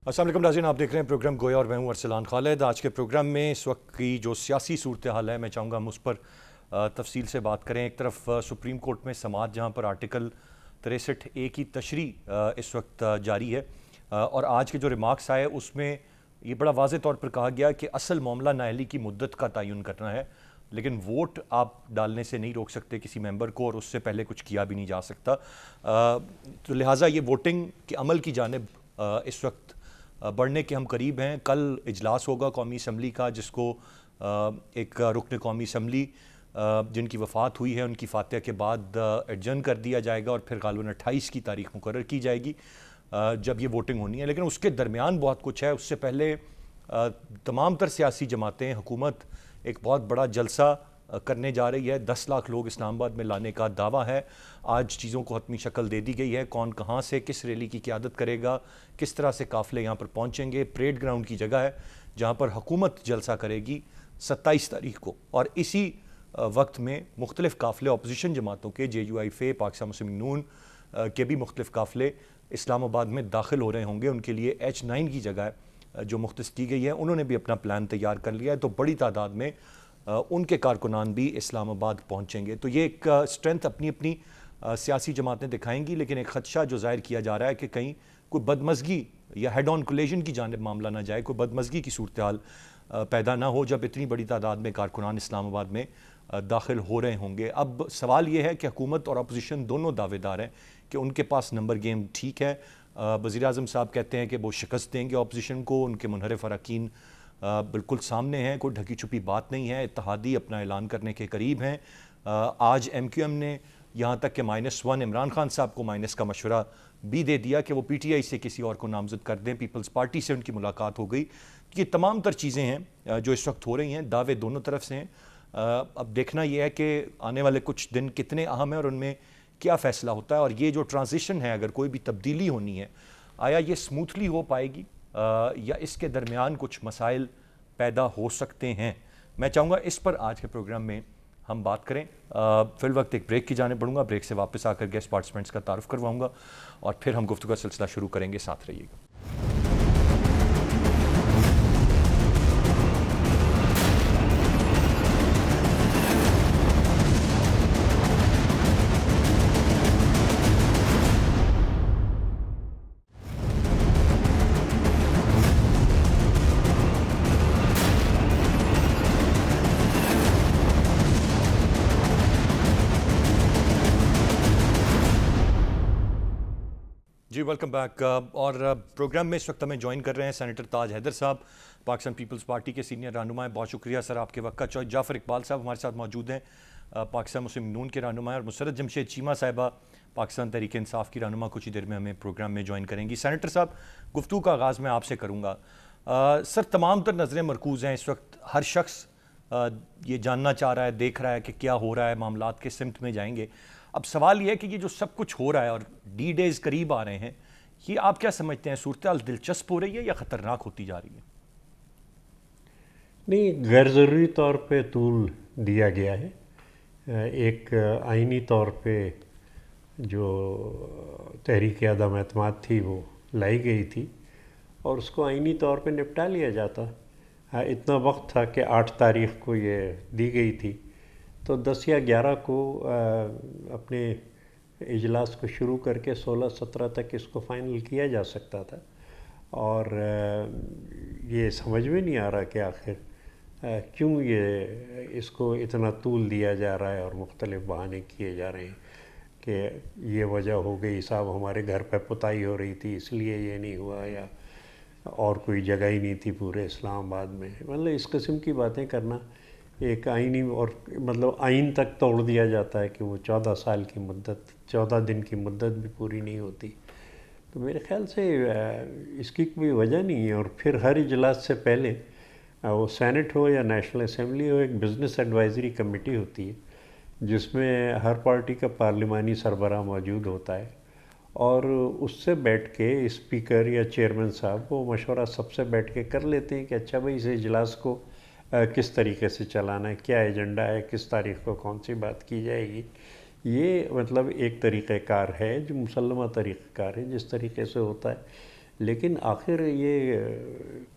अस्सलाम वालेकुम नाज़रीन, आप देख रहे हैं प्रोग्राम गोया और मैं हूं अरसलान खालिद। आज के प्रोग्राम में इस वक्त की जो सियासी सूरत हाल है, मैं चाहूँगा हम उस पर तफसील से बात करें। एक तरफ सुप्रीम कोर्ट में समाअत, जहाँ पर आर्टिकल 63A की तशरी इस वक्त जारी है, और आज के जो रिमार्क्स आए उसमें ये बड़ा वाज़े तौर पर कहा गया कि असल मामला नाअहली की मुद्दत का तयन करना है, लेकिन वोट आप डालने से नहीं रोक सकते किसी मेंबर को, और उससे पहले कुछ किया भी नहीं जा सकता। तो लिहाजा ये वोटिंग के अमल की जानिब इस वक्त बढ़ने के हम करीब हैं। कल इजलास होगा कौमी असम्बली का, जिसको एक रुकन कौमी असम्बली जिनकी वफ़ात हुई है उनकी फातिहा के बाद एडजर्न कर दिया जाएगा, और फिर गालिबन 28 की तारीख मुकर्रर की जाएगी जब ये वोटिंग होनी है। लेकिन उसके दरमियान बहुत कुछ है। उससे पहले तमाम तर सियासी जमातें, हुकूमत एक बहुत बड़ा जलसा करने जा रही है। 10 लाख लोग इस्लामाबाद में लाने का दावा है। आज चीज़ों को हतमी शक्ल दे दी गई है। कौन कहाँ से किस रैली की क़यादत करेगा, किस तरह से काफ़िले यहाँ पर पहुँचेंगे। परेड ग्राउंड की जगह है जहाँ पर हुकूमत जलसा करेगी 27 तारीख को, और इसी वक्त में मुख्तलिफ काफ़िले अपोजिशन जमातों के, JUIF, पाकिस्तान मुस्लिम नून के भी मुख्तलिफ काफ़िले इस्लामाबाद में दाखिल हो रहे होंगे। उनके लिए H9 की जगह जो मुख्तस की गई है, उन्होंने भी अपना प्लान तैयार कर लिया है। तो बड़ी तादाद में उनके कारकुनान भी इस्लामाबाद पहुंचेंगे। तो ये एक स्ट्रेंथ अपनी अपनी सियासी जमातें दिखाएंगी, लेकिन एक खदशा जो जाहिर किया जा रहा है कि कहीं कोई बदमज़गी या हेड ऑन कोलिजन की जानिब मामला ना जाए, कोई बदमज़गी की सूरत हाल पैदा ना हो जब इतनी बड़ी तादाद में कारकुनान इस्लामाबाद में दाखिल हो रहे होंगे। अब सवाल ये है कि हुकूमत और अपोजिशन दोनों दावेदार हैं कि उनके पास नंबर गेम ठीक है। वज़ीर आज़म साहब कहते हैं कि वो शिकस्त देंगे अपोजिशन को, उनके मुनहरिफ अरकान बिल्कुल सामने हैं, कोई ढकी छुपी बात नहीं है, इत्तहादी अपना ऐलान करने के करीब हैं। आज MQM ने यहाँ तक कि -1 इमरान खान साहब को माइनस का मशवरा भी दे दिया कि वो PTI से किसी और को नामजद कर दें। पीपल्स पार्टी से उनकी मुलाकात हो गई। ये तमाम तर चीज़ें हैं जो इस वक्त हो रही हैं। दावे दोनों तरफ से हैं। अब देखना यह है कि आने वाले कुछ दिन कितने अहम हैं और उनमें क्या फ़ैसला होता है, और ये जो ट्रांजिशन है, अगर कोई भी तब्दीली होनी है, आया ये स्मूथली हो पाएगी या इसके दरमियान कुछ मसाइल पैदा हो सकते हैं। मैं चाहूँगा इस पर आज के प्रोग्राम में हम बात करें। फिल वक्त एक ब्रेक की जाने बढ़ूँगा। ब्रेक से वापस आकर गेस्ट पार्टिसिपेंट्स का तारुफ करवाऊँगा और फिर हम गुफ्तगू का सिलसिला शुरू करेंगे। साथ रहिएगा। जी वेलकम बैक। और प्रोग्राम में इस वक्त हमें ज्वाइन कर रहे हैं सेनेटर ताज हैदर साहब, पाकिस्तान पीपल्स पार्टी के सीनियर रहनुमा हैं। बहुत शुक्रिया सर आपके वक्त का। जाफ़र इकबाल साहब हमारे साथ मौजूद हैं, पाकिस्तान मुस्लिम नून के रहनुमा हैं, और मुसरत जमशेद चीमा साहिबा पाकिस्तान तहरीक इंसाफ की रहनुमा कुछ ही देर में हमें प्रोग्राम में ज्वाइन करेंगी। सेनेटर साहब, गुफ्तगू का आगाज़ मैं आपसे करूँगा। सर, तमाम तर नज़रें मरकूज़ हैं इस वक्त। हर शख्स ये जानना चाह रहा है, देख रहा है कि क्या हो रहा है, मामलात के सिमत में जाएंगे। अब सवाल यह है कि ये जो सब कुछ हो रहा है और D-Days करीब आ रहे हैं, ये आप क्या समझते हैं, सूरत हाल दिलचस्प हो रही है या ख़तरनाक होती जा रही है? नहीं, गैर ज़रूरी तौर पे तूल दिया गया है। एक आइनी तौर पे जो तहरीक अदम एतमाद थी वो लाई गई थी और उसको आइनी तौर पे निपटा लिया जाता। इतना वक्त था कि 8 तारीख़ को ये दी गई थी, तो 10 या 11 को अपने इजलास को शुरू करके 16-17 तक इसको फ़ाइनल किया जा सकता था। और ये समझ में नहीं आ रहा कि आखिर क्यों ये इसको इतना तूल दिया जा रहा है और मुख्तलिफ बहाने किए जा रहे हैं कि ये वजह हो गई साहब, हमारे घर पे पुताई हो रही थी इसलिए ये नहीं हुआ, या और कोई जगह ही नहीं थी पूरे इस्लामाबाद में। मतलब इस किस्म की बातें करना एक आइनी, और मतलब आइन तक तोड़ दिया जाता है कि वो 14 साल की मुद्दत, 14 दिन की मुद्दत भी पूरी नहीं होती। तो मेरे ख़्याल से इसकी कोई वजह नहीं है। और फिर हर इजलास से पहले वो सेनेट हो या नेशनल असम्बली हो, एक बिज़नेस एडवाइज़री कमेटी होती है जिसमें हर पार्टी का पार्लिमानी सरबराह मौजूद होता है, और उससे बैठ के स्पीकर या चेयरमैन साहब वो मशवरा सबसे बैठ के कर लेते हैं कि अच्छा भाई, इस इजलास को किस तरीके से चलाना है, क्या एजेंडा है, किस तारीख़ को कौन सी बात की जाएगी। ये मतलब एक तरीक़ाकार है जो मुसल्लमा तरीक़ाकार है जिस तरीके से होता है। लेकिन आखिर ये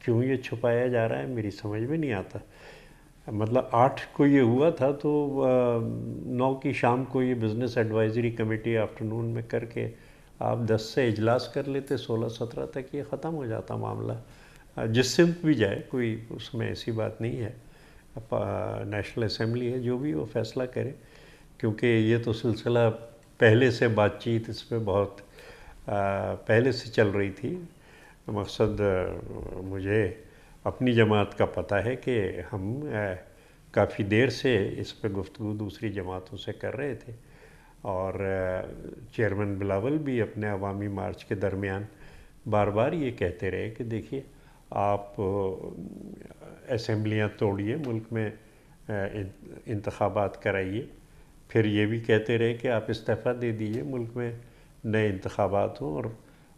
क्यों ये छुपाया जा रहा है मेरी समझ में नहीं आता। मतलब 8 को ये हुआ था तो 9 की शाम को ये बिज़नेस एडवाइजरी कमेटी आफ्टरनून में करके आप 10 से इजलास कर लेते, 16-17 तक ये ख़त्म हो जाता मामला। जिस सिमत भी जाए कोई उसमें ऐसी बात नहीं है, नेशनल असेंबली है, जो भी वो फैसला करे, क्योंकि ये तो सिलसिला पहले से बातचीत इस पर बहुत पहले से चल रही थी। मकसद मुझे अपनी जमात का पता है कि हम काफ़ी देर से इस पर गुफ्तगू दूसरी जमातों से कर रहे थे, और चेयरमैन बिलावल भी अपने अवामी मार्च के दरमियान बार बार ये कहते रहे कि देखिए आप असेंबलियाँ तोड़िए, मुल्क में इंतखाबात कराइए। फिर ये भी कहते रहे कि आप इस्तीफ़ा दे दीजिए, मुल्क में नए इंतखाबात हों,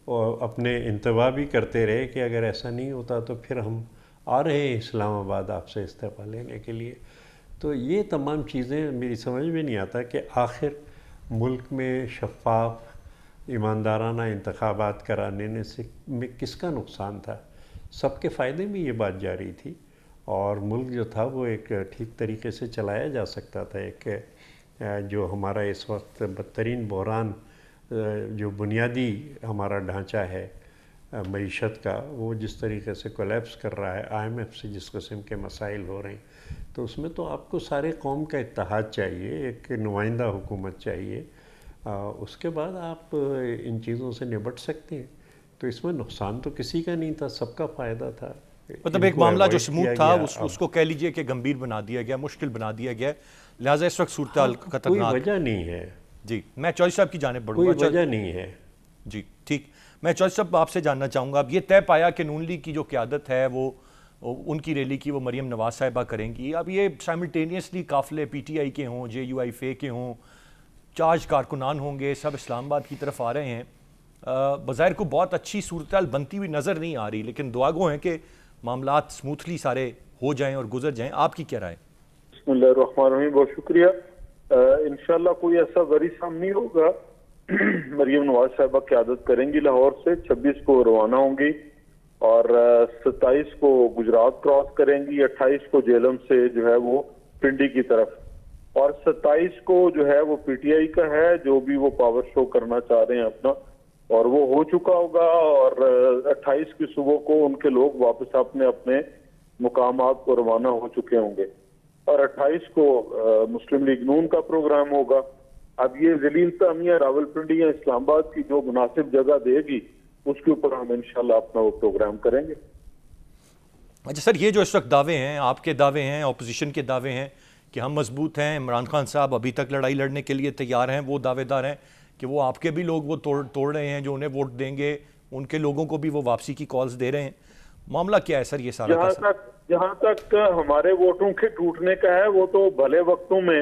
और अपने इंतवा भी करते रहे कि अगर ऐसा नहीं होता तो फिर हम आ रहे हैं इस्लामाबाद आपसे इस्तीफ़ा लेने के लिए। तो ये तमाम चीज़ें मेरी समझ में नहीं आता कि आखिर मुल्क में शफ़ाफ ईमानदाराना इंतखाबात कराने से में किसका नुकसान था। सबके फ़ायदे में ये बात जारी थी, और मुल्क जो था वो एक ठीक तरीके से चलाया जा सकता था। एक जो हमारा इस वक्त बदतरीन बहरान, जो बुनियादी हमारा ढांचा है मईशत का, वो जिस तरीके से कोलैप्स कर रहा है, IMF से जिस किस्म के मसाइल हो रहे हैं, तो उसमें तो आपको सारे कौम का इत्तेहाद चाहिए, एक नुमाइंदा हुकूमत चाहिए, उसके बाद आप इन चीज़ों से निपट सकते हैं। तो इसमें नुकसान तो किसी का नहीं था, सबका फ़ायदा था। मतलब एक मामला जो स्मूथ था उसको कह लीजिए कि गंभीर बना दिया गया, मुश्किल बना दिया गया, लिहाजा इस वक्त सूरत हाल खतरनाक। कोई वजह नहीं है जी, मैं चौधरी साहब की जानिब बढ़ूंगा। कोई वजह नहीं है जी ठीक। मैं चौधरी साहब आपसे जानना चाहूँगा, अब ये तय पाया कि नून लीग की जो क़यादत है वो उनकी रैली की वो मरीम नवाज साहिबा करेंगी। अब ये साइमल्टेनियसली काफ़िले PTI के हों, JUIFA के हों, चार्ज कारकुनान होंगे, सब इस्लामाबाद की तरफ आ रहे हैं। बज़ाहिर को बहुत अच्छी सूरत हाल बनती हुई नज़र नहीं आ रही, लेकिन दुआ गो हैं कि मामलात स्मूथली सारे हो जाएं और गुजर जाएं। आपकी क्या राय? बिस्मिल्लाहिर्रहमानिर्रहीम, बहुत शुक्रिया। इंशाल्लाह कोई ऐसा वरी साम नहीं होगा। मरियम नवाज साहिबा क़यादत करेंगी लाहौर से, 26 को रवाना होंगी और 27 को गुजरात क्रॉस करेंगी, 28 को जेलम से जो है वो पिंडी की तरफ, और 27 को जो है वो PTI का है, जो भी वो पावर शो करना चाह रहे हैं अपना, और वो हो चुका होगा। और 28 की सुबह को उनके लोग वापस अपने अपने मुकामात को रवाना हो चुके होंगे, और 28 को मुस्लिम लीग नून का प्रोग्राम होगा। अब ये जलील तामिया रावलपिंडी या इस्लामाबाद की जो मुनासिब जगह देगी उसके ऊपर हम इंशाल्लाह अपना वो प्रोग्राम करेंगे। अच्छा सर, ये जो इस वक्त दावे हैं, आपके दावे हैं, ऑपोजिशन के दावे हैं कि हम मजबूत हैं, इमरान खान साहब अभी तक लड़ाई लड़ने के लिए तैयार हैं, वो दावेदार हैं कि वो आपके भी लोग वो तोड़ रहे हैं, जो उन्हें वोट देंगे उनके लोगों को भी वो वापसी की कॉल्स दे रहे हैं। मामला क्या है सर ये सारा? जहाँ तक हमारे वोटों के टूटने का है, वो तो भले वक्तों में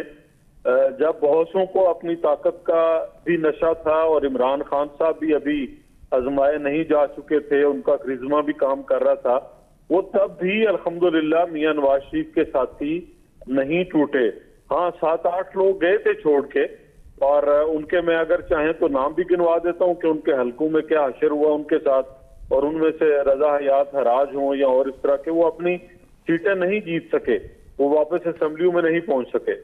जब बहुतों को अपनी ताकत का भी नशा था और इमरान खान साहब भी अभी आजमाए नहीं जा चुके थे, उनका करिश्मा भी काम कर रहा था, वो तब भी अल्हम्दुलिल्लाह मियां नवाज शरीफ के साथी नहीं टूटे। हाँ, 7-8 लोग गए थे छोड़ के, और उनके मैं अगर चाहें तो नाम भी गिनवा देता हूँ कि उनके हलकों में क्या हशर हुआ उनके साथ, और उनमें से रजा हयात हराज हों या और इस तरह के, वो अपनी सीटें नहीं जीत सके, वो वापस असेंबलियों में नहीं पहुंच सके।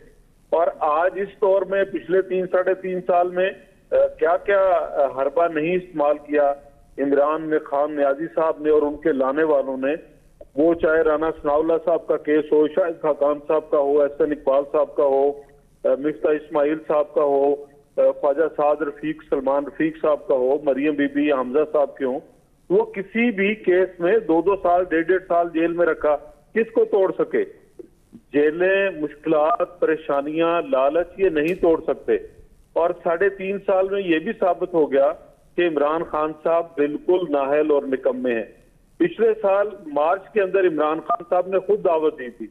और आज इस दौर में पिछले 3-3.5 साल में क्या क्या हरबा नहीं इस्तेमाल किया इमरान खान नियाजी साहब ने और उनके लाने वालों ने, वो चाहे राना सनाउल्लाह साहब का केस हो, शाहिद खाकान साहब का हो, एहसन इकबाल साहब का हो, मिफ्ता इस्माइल साहब का हो, ख्वाजा साद रफीक, सलमान रफीक साहब का हो, मरियम बीबी या हमजा साहब के हो, वो किसी भी केस में 2-2 साल 1.5 साल जेल में रखा, किसको तोड़ सके? जेलें, मुश्किलात, परेशानियां, लालच ये नहीं तोड़ सकते। और 3.5 साल में ये भी साबित हो गया कि इमरान खान साहब बिल्कुल नाहल और निकम्मे हैं। पिछले साल मार्च के अंदर इमरान खान साहब ने खुद दावत दी थी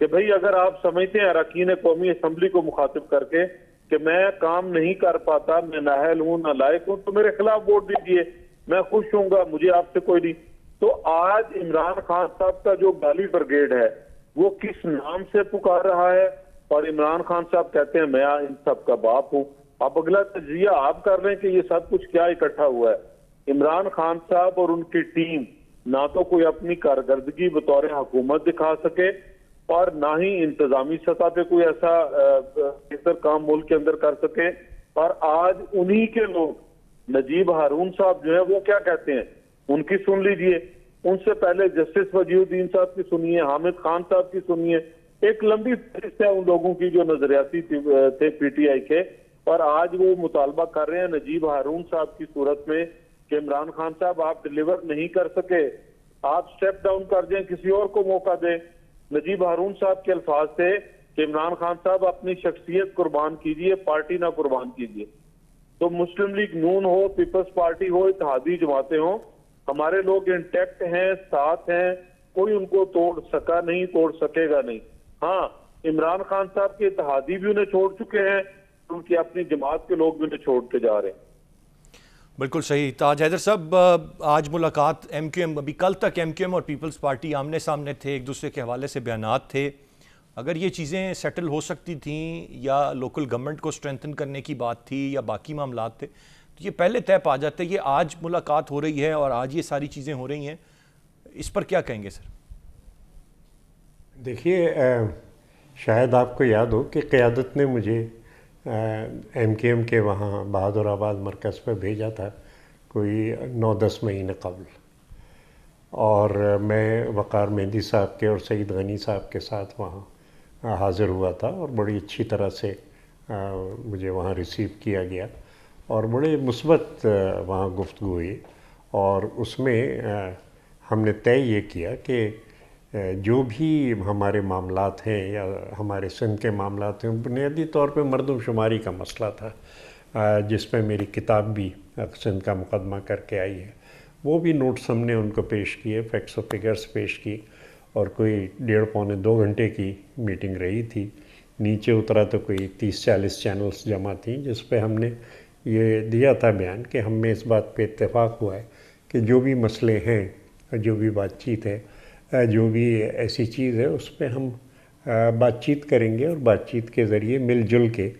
कि भाई अगर आप समझते हैं अरकान कौमी असम्बली को मुखातिब करके कि मैं काम नहीं कर पाता, मैं नाहल हूं, नालायक हूं, तो मेरे खिलाफ वोट दीजिए, मैं खुश होऊंगा, मुझे आपसे कोई नहीं। तो आज इमरान खान साहब का जो गाली ब्रिगेड है वो किस नाम से पुकार रहा है, और इमरान खान साहब कहते हैं मैं इन सब का बाप हूं। अब अगला तजिया आप कर रहे हैं कि ये सब कुछ क्या इकट्ठा हुआ है। इमरान खान साहब और उनकी टीम ना तो कोई अपनी कारकर्दगी बतौर हुकूमत दिखा सके और ना ही इंतजामी सतह पे कोई ऐसा बेहतर काम मुल्क के अंदर कर सके। और आज उन्हीं के लोग नजीब हारून साहब जो है वो क्या कहते हैं उनकी सुन लीजिए, उनसे पहले जस्टिस वजीउद्दीन साहब की सुनिए, हामिद खान साहब की सुनिए, एक लंबी फहरिस्त है उन लोगों की जो नजरियाती थे पीटीआई के। और आज वो मुतालबा कर रहे हैं नजीब हारून साहब की सूरत में कि इमरान खान साहब आप डिलीवर नहीं कर सके, आप स्टेप डाउन कर दें, किसी और को मौका दें। नजीब हारून साहब के अल्फाज थे कि इमरान खान साहब अपनी शख्सियत कुर्बान कीजिए, पार्टी ना कुर्बान कीजिए। तो मुस्लिम लीग नून हो, पीपल्स पार्टी हो, इत्तेहादी जमातें हो, हमारे लोग इंटैक्ट हैं, साथ हैं, कोई उनको तोड़ सका नहीं, तोड़ सकेगा नहीं। हाँ, इमरान खान साहब के इत्तेहादी भी उन्हें छोड़ चुके हैं, उनकी अपनी जमात के लोग भी उन्हें छोड़ के जा रहे हैं। बिल्कुल सही। ताज हैदर साहब, आज मुलाकात एमक्यूएम, अभी कल तक एमक्यूएम और पीपल्स पार्टी आमने सामने थे, एक दूसरे के हवाले से बयानात थे। अगर ये चीज़ें सेटल हो सकती थीं या लोकल गवर्नमेंट को स्ट्रेंथन करने की बात थी या बाकी मामलात थे, तो ये पहले तय पा जाते। ये आज मुलाकात हो रही है और आज ये सारी चीज़ें हो रही हैं, इस पर क्या कहेंगे सर? देखिए, शायद आपको याद हो कि क़यादत ने मुझे एमकेएम के वहाँ बहादुराबाद मरकज़ पर भेजा था कोई 9-10 महीने कबल, और मैं वक़ार मेहंदी साहब के और सईद गनी साहब के साथ वहाँ हाज़िर हुआ था और बड़ी अच्छी तरह से मुझे वहाँ रिसीव किया गया और बड़े मुस्बत वहाँ गुफ्तगू हुई। और उसमें हमने तय ये किया कि जो भी हमारे मामलात हैं या हमारे सिंध के मामलात हैं, बुनियादी तौर पे मरदमशुमारी का मसला था जिसमें मेरी किताब भी सिंध का मुकदमा करके आई है, वो भी नोट्स हमने उनको पेश किए, फैक्ट्स और फिगर्स पेश की, और कोई 1.5-2 घंटे की मीटिंग रही थी। नीचे उतरा तो कोई 30-40 चैनल्स जमा थी, जिस पे हमने ये दिया था बयान कि हम में इस बात पे इत्तेफाक हुआ है कि जो भी मसले हैं, जो भी बातचीत है, जो भी ऐसी चीज़ है, उस पर हम बातचीत करेंगे और बातचीत के ज़रिए मिलजुल के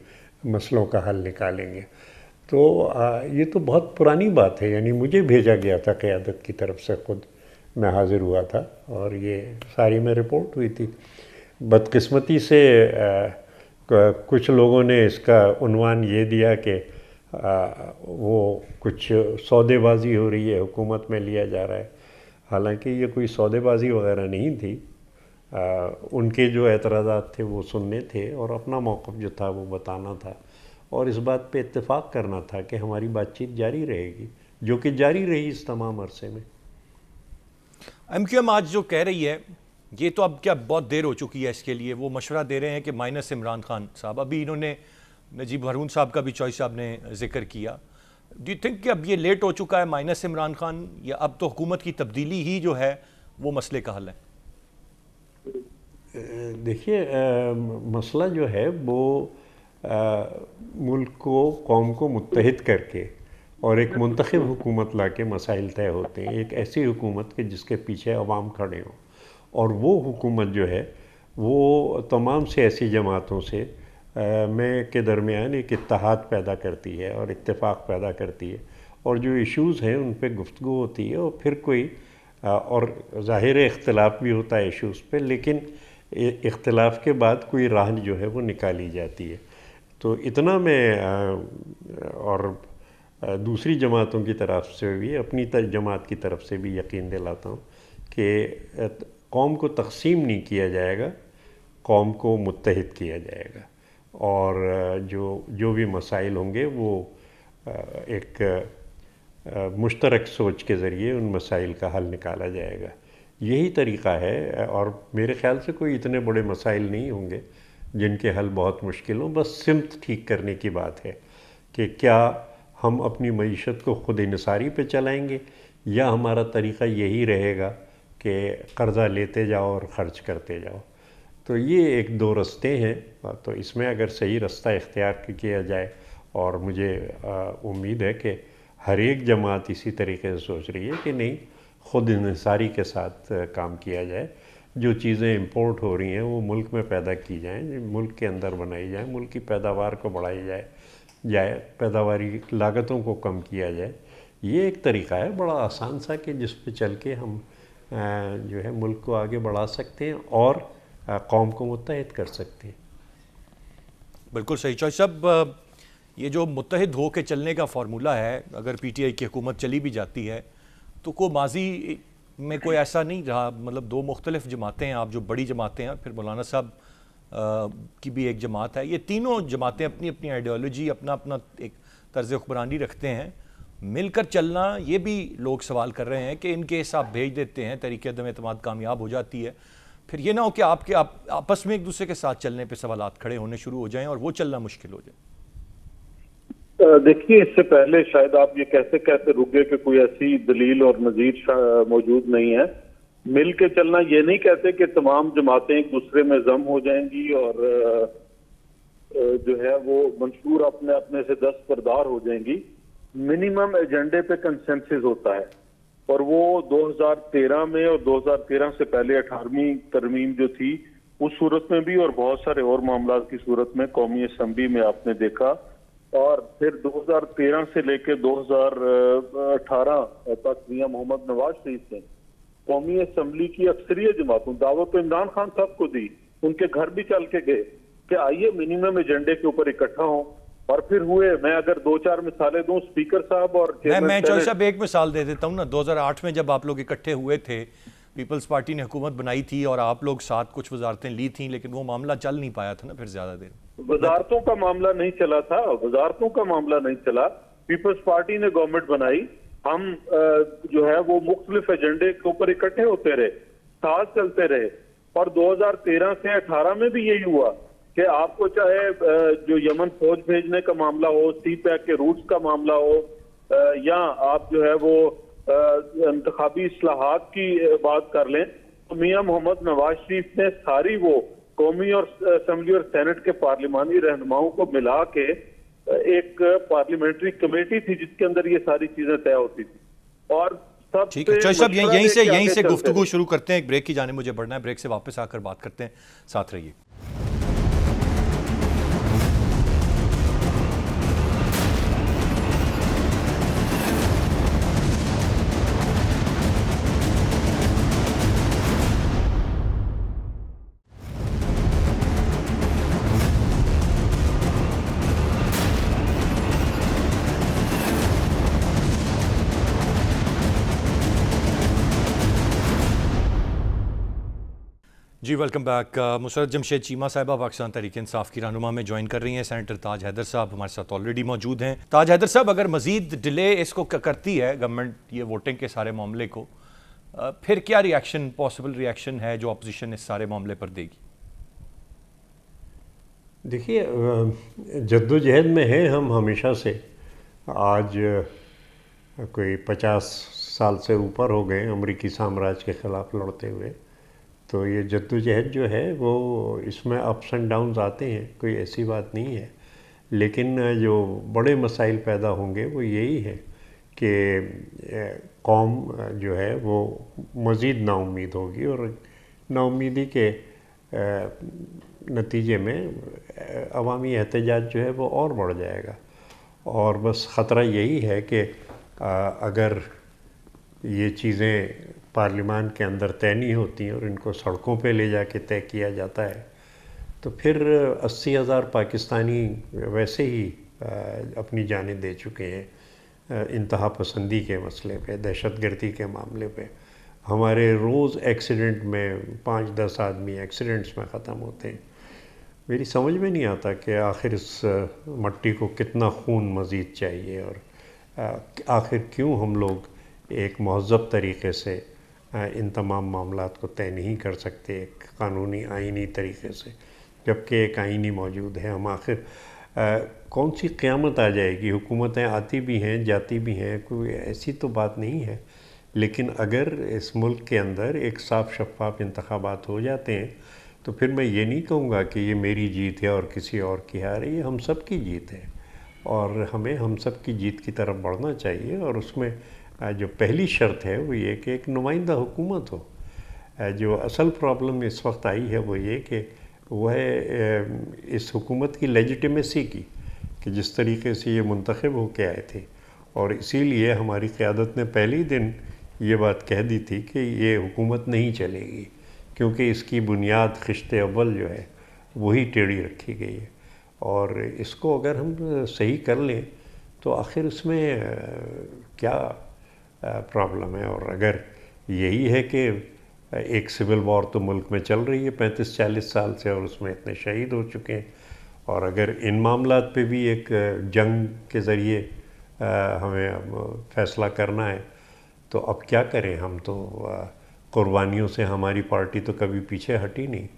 मसलों का हल निकालेंगे। तो ये तो बहुत पुरानी बात है, यानी मुझे भेजा गया था क़यादत की तरफ से, ख़ुद मैं हाज़िर हुआ था और ये सारी में रिपोर्ट हुई थी। बदकिस्मती से कुछ लोगों ने इसका उन्वान ये दिया कि वो कुछ सौदेबाजी हो रही है, हुकूमत में लिया जा रहा है। हालांकि ये कोई सौदेबाजी वगैरह नहीं थी। उनके जो एतराज़ात थे वो सुनने थे और अपना मौक़िफ़ जो था वो बताना था और इस बात पे इत्तेफाक करना था कि हमारी बातचीत जारी रहेगी, जो कि जारी रही इस तमाम अरसे में। एमक्यूएम आज जो कह रही है, ये तो अब क्या बहुत देर हो चुकी है इसके लिए, वो मशवरा दे रहे हैं कि माइनस इमरान खान साहब। अभी इन्होंने नजीब हारून साहब का भी चॉइस साहब ने जिक्र किया। डू यू थिंक कि अब ये लेट हो चुका है माइनस इमरान खान, या अब तो हुकूमत की तब्दीली ही जो है वो मसले का हल है? देखिए, मसला जो है वो मुल्क को, कौम को मुत्तहिद करके और एक मुंतखब हुकूमत ला के मसाइल तय होते हैं। एक ऐसी हुकूमत के जिसके पीछे अवाम खड़े हों, और वो हुकूमत जो है वो तमाम सियासी जमातों से में के दरमियान एक इत्तेहाद पैदा करती है और इत्तेफाक पैदा करती है, और जो इश्यूज़ हैं उन पर गुफ्तगू होती है, और फिर कोई और ज़ाहिर इख्तिलाफ भी होता है इश्यूज़ पे, लेकिन इख्तिलाफ के बाद कोई राह जो है वो निकाली जाती है। तो इतना मैं और दूसरी जमातों की तरफ से भी, अपनी जमात की तरफ से भी यकीन दिलाता हूँ कि कौम को तक़सीम नहीं किया जाएगा, कौम को मुत्तहिद किया जाएगा, और जो भी मसाइल होंगे वो एक मुश्तरक सोच के ज़रिए उन मसाइल का हल निकाला जाएगा। यही तरीक़ा है, और मेरे ख़्याल से कोई इतने बड़े मसाइल नहीं होंगे जिनके हल बहुत मुश्किल हों। बस सिमत ठीक करने की बात है कि क्या हम अपनी मईशत को ख़ुद इन्सारी पे चलाएंगे, या हमारा तरीक़ा यही रहेगा कि कर्ज़ा लेते जाओ और ख़र्च करते जाओ। तो ये एक दो रास्ते हैं, तो इसमें अगर सही रास्ता इख्तियार किया जाए, और मुझे उम्मीद है कि हर एक जमात इसी तरीके से सोच रही है कि नहीं, ख़ुद इन्सारी के साथ काम किया जाए, जो चीज़ें इंपोर्ट हो रही हैं वो मुल्क में पैदा की जाएँ, मुल्क के अंदर बनाई जाए, मुल्क की पैदावार को बढ़ाई जाए, पैदावारी लागतों को कम किया जाए। ये एक तरीक़ा है बड़ा आसान सा कि जिस पे चल के हम जो है मुल्क को आगे बढ़ा सकते हैं और कौम को मुत्तहिद कर सकते हैं। बिल्कुल सही चॉइस साहब। ये जो मुत्तहिद हो के चलने का फार्मूला है, अगर पीटीआई की हुकूमत चली भी जाती है तो को माजी में कोई ऐसा नहीं रहा, मतलब दो मुख्तलिफ जमातें हैं, आप जो बड़ी जमातें हैं, फिर मौलाना साहब की भी एक जमात है, ये तीनों जमातें अपनी अपनी आइडियोलॉजी, अपना अपना एक तर्ज हुक्मरानी रखते हैं। मिलकर चलना, ये भी लोग सवाल कर रहे हैं कि इन केस आप भेज देते हैं, तरीके अदम एतमाद कामयाब हो जाती है, फिर ये ना हो कि आपके आपस में एक दूसरे के साथ चलने पे सवालात खड़े होने शुरू हो जाएं और वो चलना मुश्किल हो जाए। देखिए, इससे पहले शायद आप ये कहते रुक गए कि कोई ऐसी दलील और नज़ीर मौजूद नहीं है। मिल के चलना ये नहीं कहते कि तमाम जमातें एक दूसरे में जम हो जाएंगी और जो है वो मंशूर अपने अपने से दस्तबरदार हो जाएंगी। मिनिमम एजेंडे पे कंसेंसस होता है और वो 2013 में और 2013 से पहले 18वीं तरमीम जो थी उस सूरत में भी और बहुत सारे और मामला की सूरत में कौमी असम्बली में आपने देखा। और फिर 2013 से लेकर 2018 तक मियां मोहम्मद नवाज शरीफ ने कौमी असम्बली की अक्सरियत जमातों दावत तो इमरान खान साहब को दी, उनके घर भी चल के गए कि आइए मिनिमम एजेंडे के ऊपर इकट्ठा हों, और फिर हुए। मैं अगर 2-4 मिसालें दूं, स्पीकर साहब और मैं चॉइस साहब एक मिसाल दे देता हूं ना। 2008 में जब आप लोग इकट्ठे हुए थे, पीपल्स पार्टी ने हुकूमत बनाई थी और आप लोग साथ कुछ वजारतें ली थी, लेकिन वो मामला चल नहीं पाया था ना फिर ज्यादा देर। वजारतों का मामला नहीं चला था, वजारतों का मामला नहीं चला। पीपल्स पार्टी ने गवर्नमेंट बनाई, हम जो है वो मुख्तलिफ एजेंडे के ऊपर इकट्ठे होते रहे, साथ चलते रहे। और 2013 से 18 में भी यही हुआ कि आपको चाहे जो यमन फौज भेजने का मामला हो, सी पैक के रूट्स का मामला हो, या आप जो है वो इंतखाबी इस्लाहात की बात कर लें, तो मियां मोहम्मद नवाज शरीफ ने सारी वो कौमी और असम्बली और सेनेट के पार्लिमानी रहनुमाओं को मिला के एक पार्लियामेंट्री कमेटी थी जिसके अंदर ये सारी चीजें तय होती थी। और सब ठीक है चॉइस साहब, यहीं से गुफ्तगू शुरू करते हैं। एक ब्रेक की जाने मुझे बढ़ना है, ब्रेक से वापस आकर बात करते हैं, साथ रहिए। जी वेलकम बैक। मुसरत जमशेद चीमा साहिबा पाकिस्तान तहरीक इंसाफ की रहनुमा में ज्वाइन कर रही हैं। सेनेटर ताज हैदर साहब हमारे साथ ऑलरेडी मौजूद हैं। ताज हैदर साहब, अगर मजीद डिले इसको करती है गवर्नमेंट, ये वोटिंग के सारे मामले को, फिर क्या रिएक्शन, पॉसिबल रिएक्शन है जो अपोजिशन इस सारे मामले पर देगी? देखिए, जद्दोजहद में है हम हमेशा से। आज कोई 50 साल से ऊपर हो गए अमरीकी साम्राज्य के ख़िलाफ़ लड़ते हुए। तो ये जद्दोजहद जो है वो इसमें अप्स एंड डाउन्स आते हैं, कोई ऐसी बात नहीं है। लेकिन जो बड़े मसाइल पैदा होंगे वो यही है कि कौम जो है वो मज़ीद नाउम्मीद होगी और नाउम्मीदी के नतीजे में अवामी एहतजाज जो है वो और बढ़ जाएगा। और बस ख़तरा यही है कि अगर ये चीज़ें पार्लियामान के अंदर तय नहीं होती हैं और इनको सड़कों पे ले जाके तय किया जाता है, तो फिर 80,000 पाकिस्तानी वैसे ही अपनी जानें दे चुके हैं इंतहा पसंदी के मसले पे, दहशतगर्दी के मामले पे। हमारे रोज़ एक्सीडेंट में 5-10 आदमी एक्सीडेंट्स में ख़त्म होते हैं। मेरी समझ में नहीं आता कि आखिर इस मट्टी को कितना खून मज़ीद चाहिए और आखिर क्यों हम लोग एक महज़्ज़ब तरीक़े से इन तमाम मामलात को तय नहीं कर सकते एक कानूनी आइनी तरीक़े से, जबकि एक आइनी मौजूद है। हम आखिर कौन सी क़यामत आ जाएगी? हुकूमतें आती भी हैं, जाती भी हैं, कोई ऐसी तो बात नहीं है। लेकिन अगर इस मुल्क के अंदर एक साफ़ शफ़ाफ़ इंतख़ाबात हो जाते हैं तो फिर मैं ये नहीं कहूँगा कि ये मेरी जीत है और किसी और की हार है, ये हम सब की जीत है और हमें हम सब की जीत की तरफ बढ़ना चाहिए। और उसमें जो पहली शर्त है वो ये कि एक नुमाइंदा हुकूमत हो। जो असल प्रॉब्लम इस वक्त आई है वो ये कि वह इस हुकूमत की लेजिटिमेसी की, कि जिस तरीके से ये मुंतखब होके आए थे और इसीलिए हमारी क़यादत ने पहले ही दिन ये बात कह दी थी कि ये हुकूमत नहीं चलेगी, क्योंकि इसकी बुनियाद खिश्ते अव्वल जो है वही टेढ़ी रखी गई है। और इसको अगर हम सही कर लें तो आखिर इसमें क्या प्रॉब्लम है। और अगर यही है कि एक सिविल वॉर तो मुल्क में चल रही है 35-40 साल से और उसमें इतने शहीद हो चुके हैं, और अगर इन मामलात पे भी एक जंग के ज़रिए हमें फ़ैसला करना है तो अब क्या करें। हम तो कुर्बानियों से हमारी पार्टी तो कभी पीछे हटी नहीं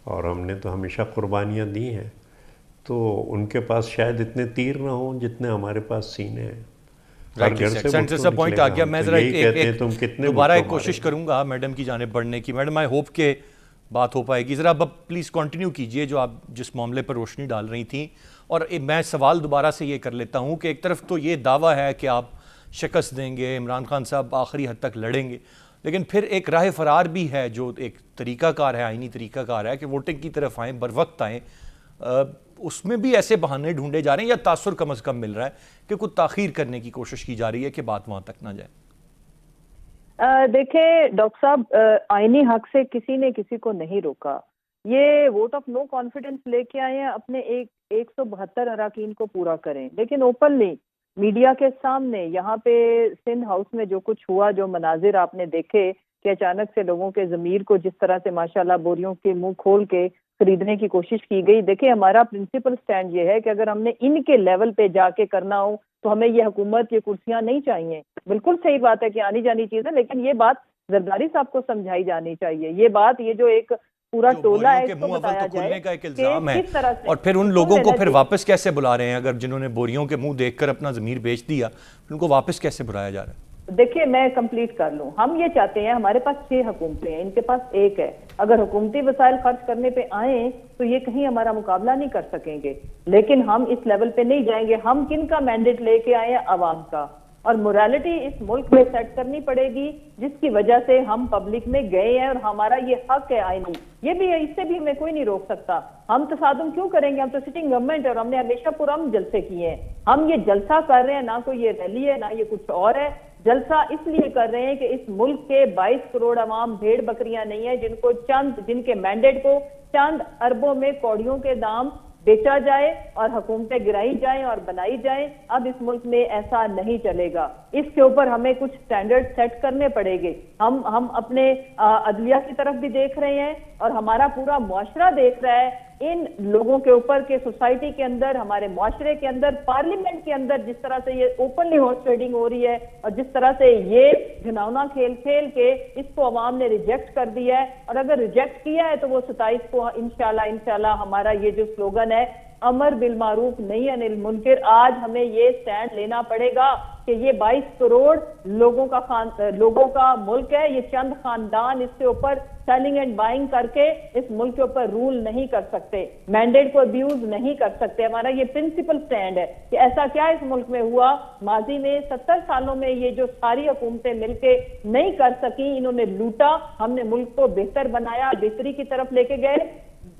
और हमने तो हमेशा कुर्बानियाँ दी हैं, तो उनके पास शायद इतने तीर ना हों जितने हमारे पास सीने हैं। सेंटर से पॉइंट आ गया। मैं जरा एक दोबारा एक कोशिश करूंगा मैडम की जाने बढ़ने की। मैडम आई होप के बात हो पाएगी। ज़रा अब प्लीज़ कंटिन्यू कीजिए जो आप जिस मामले पर रोशनी डाल रही थी। और मैं सवाल दोबारा से ये कर लेता हूँ कि एक तरफ तो ये दावा है कि आप शिकस्त देंगे, इमरान खान साहब आखिरी हद तक लड़ेंगे, लेकिन फिर एक राह फरार भी है जो एक तरीक़ाकार है, आइनी तरीक़ाकार है कि वोटिंग की तरफ आएँ, बर वक्त आएँ। उसमें भी ऐसे बहाने ढूंढे जा रहे हैं या तासुर कम अज़ कम मिल रहा है कि कुछ ताख़ीर करने की कोशिश की जा रही है कि बात वहाँ तक ना जाए? देखिए डॉक्टर साहब, आईनी हक से किसी ने किसी को नहीं रोका। ये वोट ऑफ नो कॉन्फिडेंस लेके आए हैं, अपने 172 अराकीन को पूरा करें, लेकिन ओपनली मीडिया के सामने यहाँ पे सिंध हाउस में जो कुछ हुआ, जो मनाजिर आपने देखे कि अचानक से लोगों के ज़मीर को जिस तरह से माशाल्लाह बोरियों के मुंह खोल के खरीदने की कोशिश की गई। देखिए हमारा प्रिंसिपल स्टैंड ये है कि अगर हमने इनके लेवल पे जाके करना हो तो हमें ये हुकूमत, ये कुर्सियां नहीं चाहिए। बिल्कुल सही बात है कि आनी जानी चीज है, लेकिन ये बात जरदारी साहब को समझाई जानी चाहिए। ये बात, ये जो एक पूरा टोला है इसको बताया जाए का एक इल्जाम है, किस तरह से, और फिर उन लोगों को फिर वापस कैसे बुला रहे हैं? अगर जिन्होंने बोरियों के मुंह देखकर अपना ज़मीर बेच दिया, उनको वापस कैसे बुलाया जा रहा है? देखिए मैं कंप्लीट कर लूं। हम ये चाहते हैं, हमारे पास 6 हुकूमतें हैं, इनके पास 1 है। अगर हुकूमती वसाइल खर्च करने पे आए तो ये कहीं हमारा मुकाबला नहीं कर सकेंगे, लेकिन हम इस लेवल पे नहीं जाएंगे। हम किन का मैंडेट लेके आए हैं? अवाम का। और मोरालिटी इस मुल्क में सेट करनी पड़ेगी, जिसकी वजह से हम पब्लिक में गए हैं और हमारा ये हक है आईनी। ये भी है, इससे भी हमें कोई नहीं रोक सकता। हम तसादुम क्यों करेंगे? हम तो सिटिंग गवर्नमेंट है और हमने हमेशा पुरअमन जलसे किए हैं। हम ये जलसा कर रहे हैं, ना कोई ये रैली है ना ये कुछ और है। जलसा इसलिए कर रहे हैं कि इस मुल्क के 22 करोड़ अवाम भेड़ बकरियां नहीं है जिनके मैंडेट को चंद अरबों में कौड़ियों के दाम बेचा जाए और हुकूमतें गिराई जाएं और बनाई जाएं। अब इस मुल्क में ऐसा नहीं चलेगा। इसके ऊपर हमें कुछ स्टैंडर्ड सेट करने पड़ेंगे। हम अपने अदलिया की तरफ भी देख रहे हैं और हमारा पूरा मुआशरा देख रहा है इन लोगों के ऊपर के सोसाइटी के अंदर, हमारे मुआशरे के अंदर, पार्लियामेंट के अंदर जिस तरह से ये ओपनली हॉर्स ट्रेडिंग हो रही है और जिस तरह से ये घिनौना खेल खेल के इसको अवाम ने रिजेक्ट कर दिया है। और अगर रिजेक्ट किया है तो वो 27 को इंशाल्लाह हमारा ये जो स्लोगन है अमर बिल मारूफ नहीं अनिल मुनकिर, आज हमें ये स्टैंड लेना पड़ेगा कि ये 22 करोड़ लोगों का मुल्क है। ये चंद खानदान इसके ऊपर सेलिंग एंड बाइंग करके इस मुल्क के ऊपर रूल नहीं कर सकते, मैंडेट को अब्यूज नहीं कर सकते। हमारा ये प्रिंसिपल स्टैंड है कि ऐसा क्या इस मुल्क में हुआ माजी में 70 सालों में ये जो सारी हुकूमतें मिलके नहीं कर सकी, इन्होंने लूटा, हमने मुल्क को बेहतर बनाया, बेहतरी की तरफ लेके गए।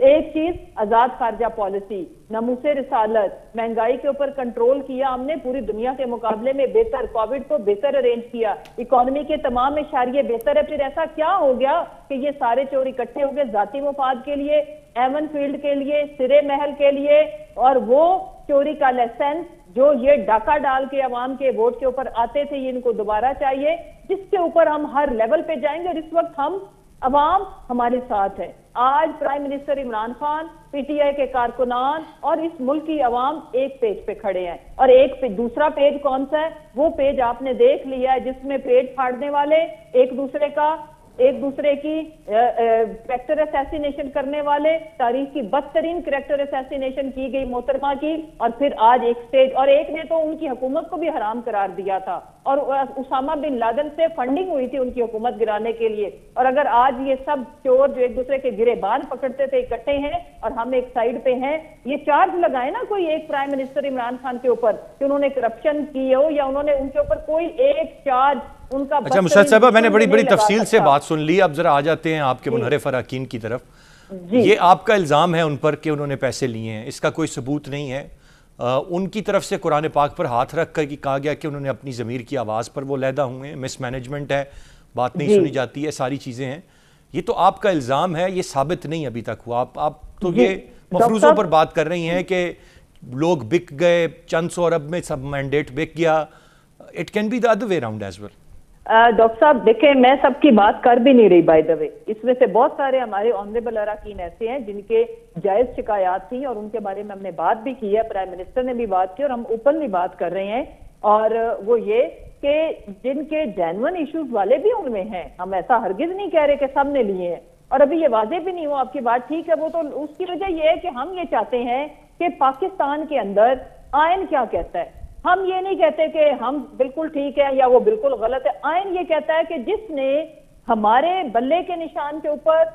एक चीज, आजाद खारजा पॉलिसी, नमूसे रिसालत, महंगाई के ऊपर कंट्रोल किया हमने, पूरी दुनिया के मुकाबले में बेहतर, कोविड को बेहतर अरेंज किया, इकोनॉमी के तमाम इशारे बेहतर है। फिर ऐसा क्या हो गया कि ये सारे चोर इकट्ठे हो गए जाती मुफाद के लिए, एवन फील्ड के लिए, सिरे महल के लिए, और वो चोरी का लाइसेंस जो ये डाका डाल के अवाम के वोट के ऊपर आते थे, ये इनको दोबारा चाहिए, जिसके ऊपर हम हर लेवल पे जाएंगे। और इस वक्त हम अवाम हमारे साथ है। आज prime minister Imran Khan, PTI के कारकुनान और इस मुल्क की अवाम एक पेज पे खड़े हैं। और दूसरा पेज कौन सा है? वो पेज आपने देख लिया है जिसमें पेट फाड़ने वाले, एक दूसरे की कैरेक्टर असैसिनेशन करने वाले, तारीख की बदतरीन कैरेक्टर असैसिनेशन की गई मोहतरमा की। और फिर आज एक स्टेज, और एक ने तो उनकी हुकूमत को भी हराम करार दिया था और उसामा बिन लादेन से फंडिंग हुई थी उनकी हुकूमत गिराने के लिए। और अगर आज ये सब चोर जो एक दूसरे के गिरेबान पकड़ते थे इकट्ठे हैं और हम एक साइड पे हैं, ये चार्ज लगाए ना कोई एक प्राइम मिनिस्टर इमरान खान के ऊपर कि उन्होंने करप्शन की हो या उन्होंने उनके ऊपर कोई एक चार्ज उनका। अच्छा मुशर्रफ साहब, मैंने बड़ी तफसील से बात सुन ली। अब जरा आ जाते हैं आपके मुनहरिफ अराकीन की तरफ। ये आपका इल्जाम है उन पर कि उन्होंने पैसे लिए हैं, इसका कोई सबूत नहीं है। उनकी तरफ से कुरान पाक पर हाथ रख कर कहा गया कि उन्होंने अपनी ज़मीर की आवाज़ पर वो लैदा हुए हैं, मिसमैनेजमेंट है, बात नहीं सुनी जाती है, सारी चीज़ें हैं। ये तो आपका इल्ज़ाम है, ये साबित नहीं अभी तक हुआ। आप तो ये मफरूज़ों पर बात कर रही हैं कि लोग बिक गए, चंद सौ अरब में सब मैंडेट बिक गया। It can be the other way around as well. Doctor साहब देखें, मैं सबकी बात कर भी नहीं रही बाय द वे। इसमें से बहुत सारे हमारे ऑनरेबल अराकीन ऐसे हैं जिनके जायज शिकायत थी और उनके बारे में हमने बात भी की है, प्राइम मिनिस्टर ने भी बात की और हम ओपनली बात कर रहे हैं। और वो ये कि जिनके जेन्युइन इश्यूज वाले भी उनमें हैं, हम ऐसा हरगिज नहीं कह रहे कि सब ने लिए हैं। और अभी ये वाजे भी नहीं हुआ, आपकी बात ठीक है, वो तो उसकी वजह ये है कि हम ये चाहते हैं कि पाकिस्तान के अंदर आयन क्या कहता है। हम ये नहीं कहते कि हम बिल्कुल ठीक है या वो बिल्कुल गलत है। आयन ये कहता है कि जिसने हमारे बल्ले के निशान के ऊपर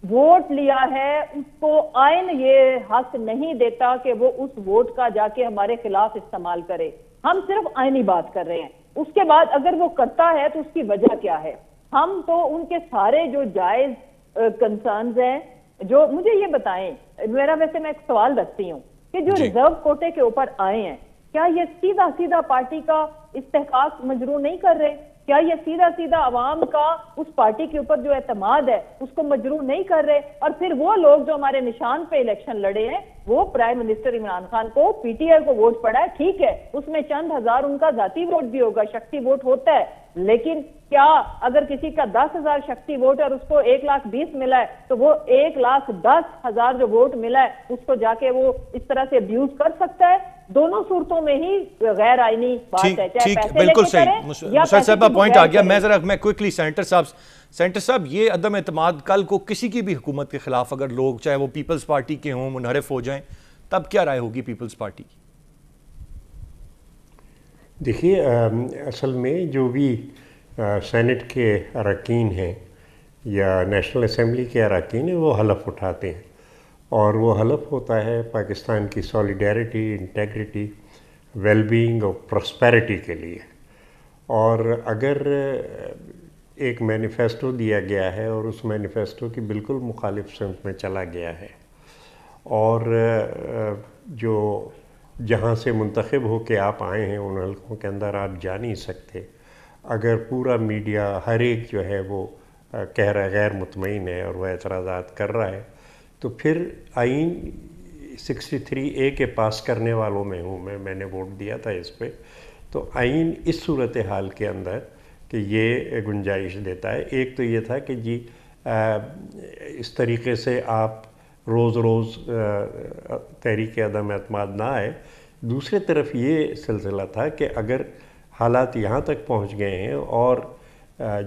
वोट लिया है उसको आयन ये हक नहीं देता कि वो उस वोट का जाके हमारे खिलाफ इस्तेमाल करे। हम सिर्फ आयनी बात कर रहे हैं। उसके बाद अगर वो करता है तो उसकी वजह क्या है। हम तो उनके सारे जो जायज कंसर्न्स हैं, जो मुझे ये बताएं, मेरा वैसे मैं एक सवाल रखती हूँ कि जो रिजर्व कोटे के ऊपर आए हैं, क्या ये सीधा सीधा पार्टी का इस्तेहकाक मजरू नहीं कर रहे? क्या ये सीधा सीधा अवाम का उस पार्टी के ऊपर जो एतमाद है उसको मजरू नहीं कर रहे? और फिर वो लोग जो हमारे निशान पे इलेक्शन लड़े हैं, वो प्राइम मिनिस्टर इमरान खान को, पीटीआई को वोट पड़ा है, ठीक है, उसमें चंद हजार उनका जाती वोट भी होगा, शक्ति वोट होता है, लेकिन क्या अगर किसी का 10,000 शक्ति वोट और उसको 1,20,000 मिला है तो वो 1,10,000 जो वोट मिला है उसको जाके वो इस तरह से अब्यूज कर सकता है? दोनों सूरतों में ही गैर आईनी बात है। ठीक, बिल्कुल सही। मुशर्रफ साहब पॉइंट आ गया। मैं क्विकली सेंटर साहब ये अदम एतमाद कल को किसी की भी हुकूमत के खिलाफ अगर लोग, चाहे वो पीपल्स पार्टी के हों, मुनहरिफ हो जाएं, तब क्या राय होगी पीपल्स पार्टी की? देखिए, असल में जो भी सेनेट के अरकान हैं या नेशनल असम्बली के अरकान हैं, वो हलफ उठाते हैं और वो हलफ होता है पाकिस्तान की सॉलिडेरिटी, इंटेग्रिटी, वेलबीइंग और प्रॉस्पेरिटी के लिए। और अगर एक मैनिफेस्टो दिया गया है और उस मैनिफेस्टो की बिल्कुल मुखालिफ सिमत में चला गया है और जो जहाँ से मुंतखब हो के आप आए हैं उन हलकों के अंदर आप जा नहीं सकते, अगर पूरा मीडिया हर एक जो है वो कह रहा है गैर मुतमईन है और वह एतराज़ात कर रहा है, तो फिर आइन 63A के पास करने वालों में हूँ मैंने वोट दिया था इस पर। तो आइन इस सूरत हाल के अंदर कि ये गुंजाइश देता है। एक तो ये था कि जी इस तरीके से आप रोज़ रोज़ तहरीक अदम एतमाद ना आए। दूसरी तरफ ये सिलसिला था कि अगर हालात यहाँ तक पहुँच गए हैं और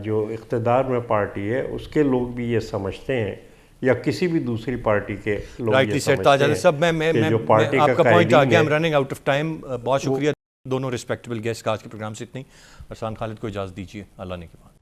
जो इक़्तिदार में पार्टी है उसके लोग भी ये समझते हैं या किसी भी दूसरी पार्टी के लोग ये समझते हैं सब कि जो पार्टी आपका का पॉइंट आ गया। कायदीन है। Running out of time. बहुत शुक्रिया दोनों रिस्पेक्टेबल गेस्ट का आज के प्रोग्राम से। इतनी अरसान खालिद को इजाज़त दीजिए, अल्लाह ने के बाद।